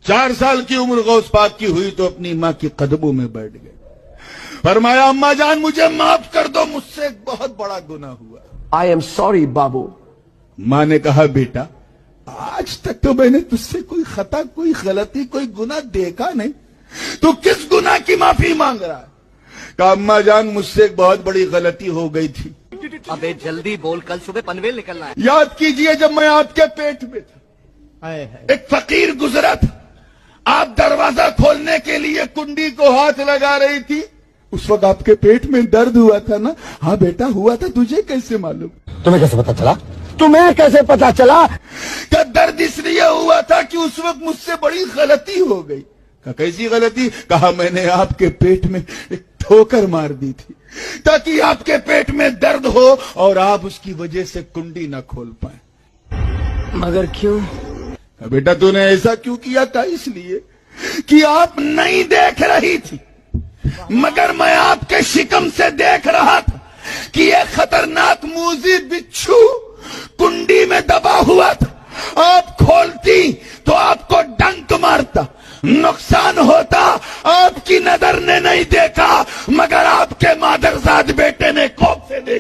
4 साल की उम्र गौस पाक की हुई तो अपनी माँ की कदमों में बैठ गए। फरमाया अम्मा जान मुझे माफ कर दो, मुझसे एक बहुत बड़ा गुनाह हुआ। I am sorry, बाबू। माँ ने कहा बेटा आज तक तो मैंने तुझसे कोई खता, कोई गलती, कोई गुनाह देखा नहीं, तू किस गुनाह की माफी मांग रहा है? कहा अम्मा जान मुझसे एक बहुत बड़ी गलती हो गई थी। अबे जल्दी बोल, कल सुबह पनवेल निकलना है। याद कीजिए जब मैं आपके पेट में था, एक फकीर गुजरा था, आप दरवाजा खोलने के लिए कुंडी को हाथ लगा रही थी, उस वक्त आपके पेट में दर्द हुआ था ना? हाँ बेटा हुआ था, तुझे कैसे मालूम? तुम्हें कैसे पता चला? तुम्हें कैसे पता चला? क्या दर्द इसलिए हुआ था कि उस वक्त मुझसे बड़ी गलती हो गई। कहा कैसी गलती? कहा मैंने आपके पेट में एक ठोकर मार दी थी ताकि आपके पेट में दर्द हो और आप उसकी वजह से कुंडी न खोल पाए। मगर क्यों? बेटा तूने ऐसा क्यों किया था? इसलिए कि आप नहीं देख रही थी, मगर मैं आपके शिकम से देख रहा था कि यह खतरनाक मूजी बिच्छू कुंडी में दबा हुआ था। आप खोलती तो आपको डंक मारता, नुकसान होता। आपकी नजर ने नहीं देखा, मगर आपके मादरजाद बेटे ने खौफ से देखा।